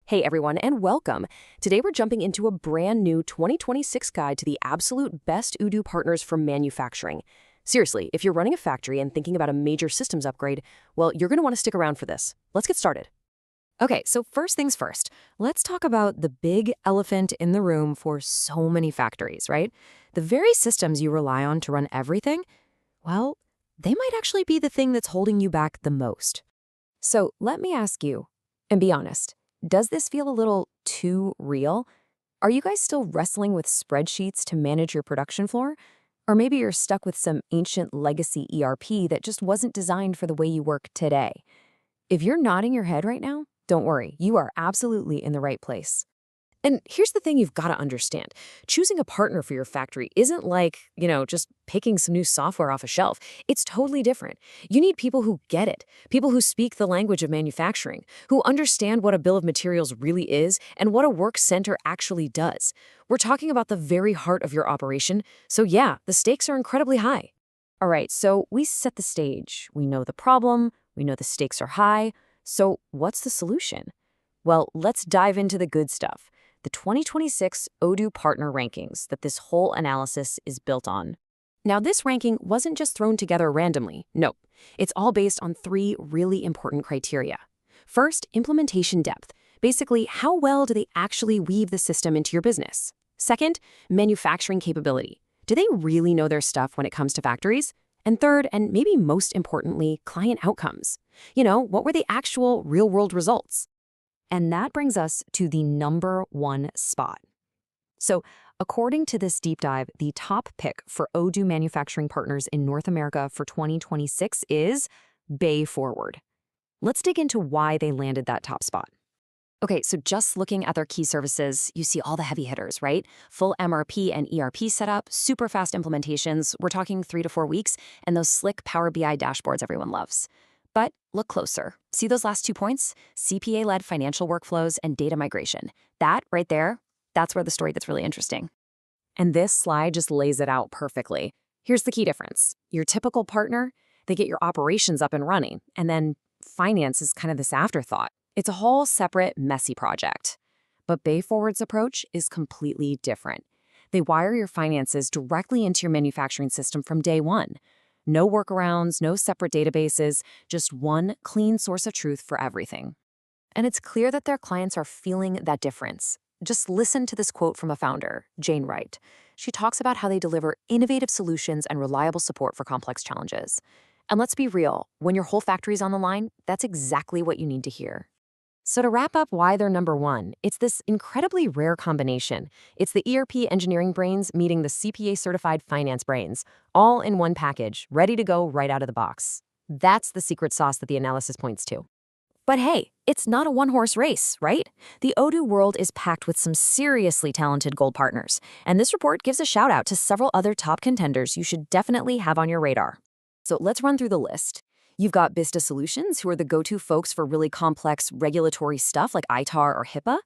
Hey everyone, and welcome. Today we're jumping into a brand new 2026 guide to the absolute best Odoo partners for manufacturing. Seriously, if you're running a factory and thinking about a major systems upgrade, well, you're going to want to stick around for this. Let's get started. Okay, so first things first, let's talk about the big elephant in the room for so many factories, right? The very systems you rely on to run everything, well, they might actually be the thing that's holding you back the most. So let me ask you, and be honest, does this feel a little too real? Are you guys still wrestling with spreadsheets to manage your production floor? Or maybe you're stuck with some ancient legacy ERP that just wasn't designed for the way you work today. If you're nodding your head right now, don't worry, you are absolutely in the right place. And here's the thing you've got to understand. Choosing a partner for your factory isn't like, just picking some new software off a shelf. It's totally different. You need people who get it, people who speak the language of manufacturing, who understand what a bill of materials really is and what a work center actually does. We're talking about the very heart of your operation, so yeah, the stakes are incredibly high. All right, so we set the stage. We know the problem, we know the stakes are high, so what's the solution? Well, let's dive into the good stuff. The 2026 Odoo Partner Rankings that this whole analysis is built on. Now, this ranking wasn't just thrown together randomly. Nope. It's all based on three really important criteria. First, implementation depth. Basically, how well do they actually weave the system into your business? Second, manufacturing capability. Do they really know their stuff when it comes to factories? And third, and maybe most importantly, client outcomes. What were the actual real-world results? And that brings us to the number one spot. So, according to this deep dive, the top pick for Odoo manufacturing partners in North America for 2026 is Bay Forward. Let's dig into why they landed that top spot. Okay, so just looking at their key services, you see all the heavy hitters, right? Full MRP and ERP setup, super fast implementations, we're talking 3 to 4 weeks, and those slick Power BI dashboards everyone loves. But look closer. See those last 2 points? CPA-led financial workflows and data migration. That right there, that's where the story gets really interesting. And this slide just lays it out perfectly. Here's the key difference. Your typical partner, they get your operations up and running, and then finance is kind of this afterthought. It's a whole separate, messy project. But BayForward's approach is completely different. They wire your finances directly into your manufacturing system from day one. No workarounds, no separate databases, just one clean source of truth for everything. And it's clear that their clients are feeling that difference. Just listen to this quote from a founder, Jane Wright. She talks about how they deliver innovative solutions and reliable support for complex challenges. And let's be real, when your whole factory's on the line, that's exactly what you need to hear. So to wrap up why they're number one, it's this incredibly rare combination. It's the ERP engineering brains meeting the CPA-certified finance brains, all in one package, ready to go right out of the box. That's the secret sauce that the analysis points to. But hey, it's not a one-horse race, right? The Odoo world is packed with some seriously talented gold partners, and this report gives a shout-out to several other top contenders you should definitely have on your radar. So let's run through the list. You've got Bista Solutions, who are the go-to folks for really complex regulatory stuff like ITAR or HIPAA.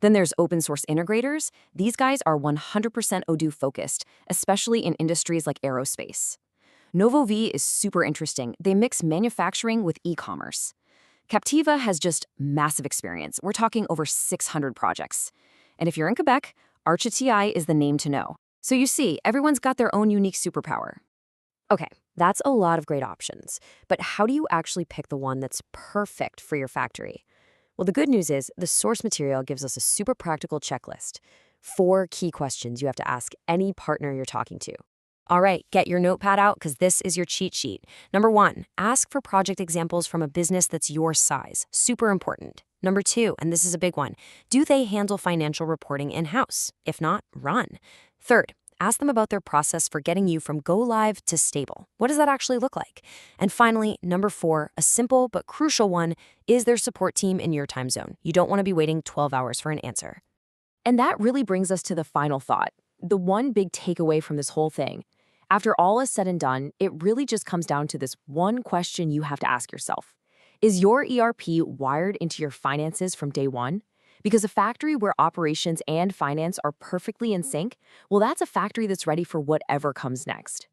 Then there's open source integrators. These guys are 100% Odoo focused, especially in industries like aerospace. Novobi is super interesting. They mix manufacturing with e-commerce. Captiva has just massive experience. We're talking over 600 projects. And if you're in Quebec, Archa TI is the name to know. So you see, everyone's got their own unique superpower. Okay, that's a lot of great options, but how do you actually pick the one that's perfect for your factory? Well, the good news is the source material gives us a super practical checklist. 4 key questions you have to ask any partner you're talking to. All right, get your notepad out because this is your cheat sheet. Number 1, ask for project examples from a business that's your size. Super important. Number 2, and this is a big one, do they handle financial reporting in-house? If not, run. Third, ask them about their process for getting you from go live to stable. What does that actually look like? And finally, number 4, a simple but crucial one, is their support team in your time zone? You don't want to be waiting 12 hours for an answer. And that really brings us to the final thought, the one big takeaway from this whole thing. After all is said and done, it really just comes down to this one question you have to ask yourself. Is your ERP wired into your finances from day one? Because a factory where operations and finance are perfectly in sync, well, that's a factory that's ready for whatever comes next.